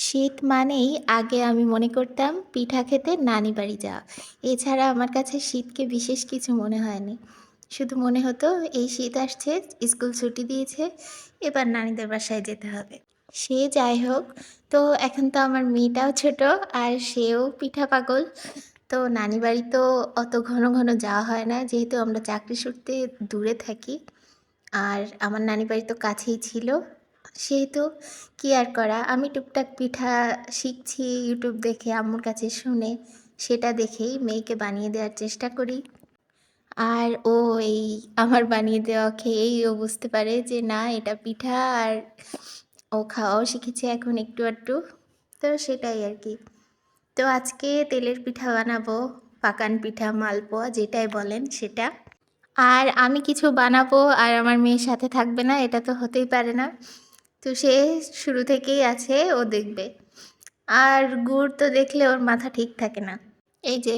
শীত মানেই আগে আমি মনে করতাম পিঠা খেতে নানি বাড়ি যাওয়া। এছাড়া আমার কাছে শীতকে বিশেষ কিছু মনে হয়নি। শুধু মনে হতো এই শীত আসছে, স্কুল ছুটি দিয়েছে, এবার নানিদের বাসায় যেতে হবে। সে যাই হোক, তো এখন তো আমার মেয়েটাও ছোট আর সেও পিঠা পাগল। তো নানি বাড়ি তো অত ঘন ঘন যাওয়া হয় না, যেহেতু আমরা চাকরি সূত্রে দূরে থাকি। আর আমার নানি বাড়ি তো কাছেই ছিল, সেহেতু কি আর করা, আমি টুকটাক পিঠা শিখছি ইউটিউব দেখে, আম্মুর কাছে শুনে। সেটা দেখেই মেয়েকে বানিয়ে দেওয়ার চেষ্টা করি। আর ও এই আমার বানিয়ে দেওয়া খেয়েই ও বুঝতে পারে যে না, এটা পিঠা। আর ও খাওয়াও শিখেছে এখন একটু আধটু। তো সেটাই আর কি। তো আজকে তেলের পিঠা বানাবো, পাকান পিঠা, মালপোয়া যেটাই বলেন সেটা। আর আমি কিছু বানাবো আর আমার মেয়ের সাথে থাকবে না, এটা তো হতেই পারে না। তো সে শুরু থেকেই আছে, ও দেখবে। আর গুড় তো দেখলে ওর মাথা ঠিক থাকে না। এই যে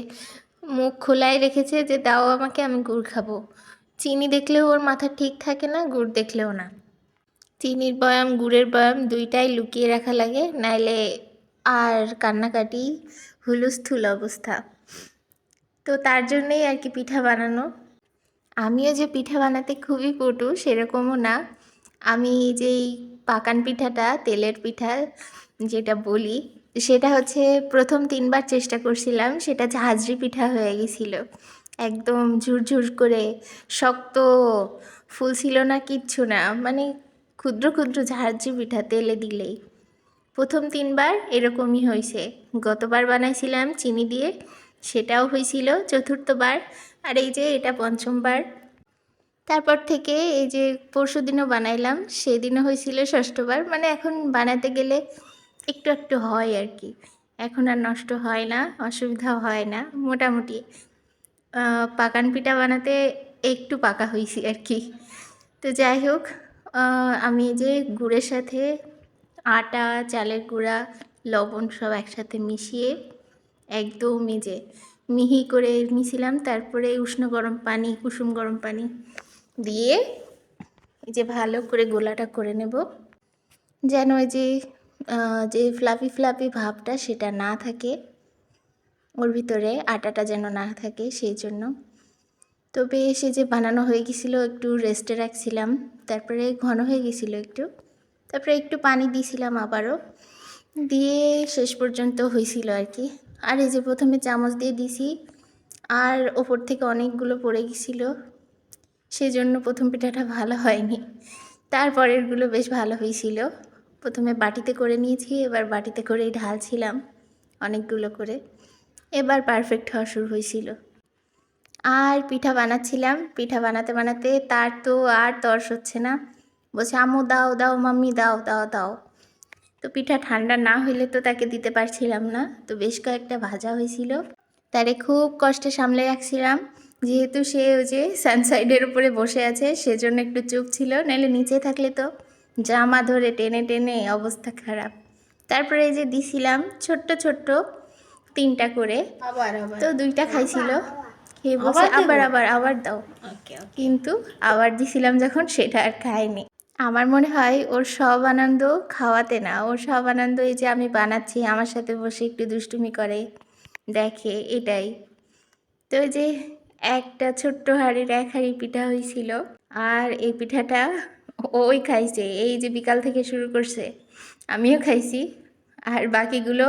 মুখ খোলাই রেখেছে যে দাও আমাকে, আমি গুড় খাবো। চিনি দেখলেও ওর মাথা ঠিক থাকে না, গুড় দেখলেও না। চিনির বয়াম গুড়ের বয়াম দুইটাই লুকিয়ে রাখা লাগে, নাইলে আর কান্নাকাটি, হুলস্থুল অবস্থা। তো তার জন্যেই আর কি পিঠা বানানো। আমিও যে পিঠা বানাতে খুবই পটু সেরকমও না। আমি যেই পাকান পিঠাটা, তেলের পিঠা যেটা বলি, সেটা হচ্ছে প্রথম 3বার চেষ্টা করছিলাম, সেটা ঝাঁঝরি পিঠা হয়ে গেছিল। একদম ঝুরঝুর করে, শক্ত, ফুলছিল না, কিচ্ছু না, মানে ক্ষুদ্র ক্ষুদ্র ঝাঁঝরি পিঠা তেলে দিলেই। প্রথম 3বার এরকমই হয়েছে। গতবার বানাইছিলাম চিনি দিয়ে, সেটাও হয়েছিল চতুর্থবার। আর এই যে এটা পঞ্চমবার। তারপর থেকে এই যে পরশুদিনও বানাইলাম, সেদিনও হয়েছিল ষষ্ঠবার। মানে এখন বানাতে গেলে একটু একটু হয় আর কি। এখন আর নষ্ট হয় না, অসুবিধা হয় না মোটামুটি। পাকান পিঠা বানাতে একটু পাকা হয়েছি আর কি। তো যাই হোক, আমি যে গুড়ের সাথে আটা, চালের গুঁড়া, লবণ সব একসাথে মিশিয়ে একদম এই যে মিহি করে মিশিলাম। তারপরে উষ্ণ গরম পানি, কুসুম গরম পানি দিয়ে এই যে ভালো করে গোলাটা করে নেব, যেন ওই যে যে ফ্লাফি ফ্লাফি ভাবটা সেটা না থাকে, ওর ভিতরে আটাটা যেন না থাকে সেই জন্য। তো বেশ এই যে বানানো হয়ে গেছিলো, একটু রেস্টে রাখছিলাম, তারপরে ঘন হয়ে গেছিলো একটু, তারপরে একটু পানি দিয়েছিলাম আবারও, দিয়ে শেষ পর্যন্ত হয়েছিল আর কি। আর এই যে প্রথমে চামচ দিয়ে দিছি, আর ওপর থেকে অনেকগুলো পড়ে গেছিলো, সেজন্য প্রথম পিঠাটা ভালো হয়নি। তারপরেরগুলো বেশ ভালো হয়েছিল। প্রথমে বাটিতে করে নিয়েছি, এবার বাটিতে করেই ঢালছিলাম অনেকগুলো করে। এবার পারফেক্ট হওয়া শুরু হয়েছিল। আর পিঠা বানাচ্ছিলাম, পিঠা বানাতে বানাতে তার তো আর তর্স হচ্ছে না। বলছে আম্মু দাও দাও, মাম্মি দাও দাও দাও। তো পিঠা ঠান্ডা না হইলে তো তাকে দিতে পারছিলাম না। তো বেশ কয়েকটা ভাজা হয়েছিল, তারে খুব কষ্টে সামলে রাখছিলাম। যেহেতু সে ওই যে সানসাইডের উপরে বসে আছে, সেজন্য একটু চুপ ছিল, নাহলে নিচে থাকলে তো জামা ধরে টেনে টেনে অবস্থা খারাপ। তারপরে এই যে দিছিলাম ছোট্ট ছোট্ট 3টা করে, তো 2টা খাইছিল, খেয়ে বসে আবার আবার আবার দাও। কিন্তু আবার দিছিলাম যখন, সেটা আর খায়নি। আমার মনে হয় ওর সব আনন্দ খাওয়াতে না, ওর সব আনন্দ এই যে আমি বানাচ্ছি, আমার সাথে বসে একটু দুষ্টুমি করে দেখে, এটাই। তো ওই যে একটা ছোট্ট হাঁড়ির 1 হাঁড়ি পিঠা হয়েছিল, আর এই পিঠাটা ওই খাইছে, এই যে বিকাল থেকে শুরু করছে, আমিও খাইছি। আর বাকিগুলো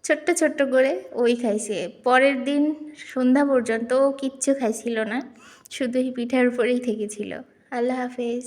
ছোট্ট ছোট্ট করে ওই খাইছে। পরের দিন সন্ধ্যা পর্যন্ত ও কিচ্ছু খাইছিল না, শুধু এই পিঠার উপরেই থেকেছিল। আল্লাহ হাফেজ।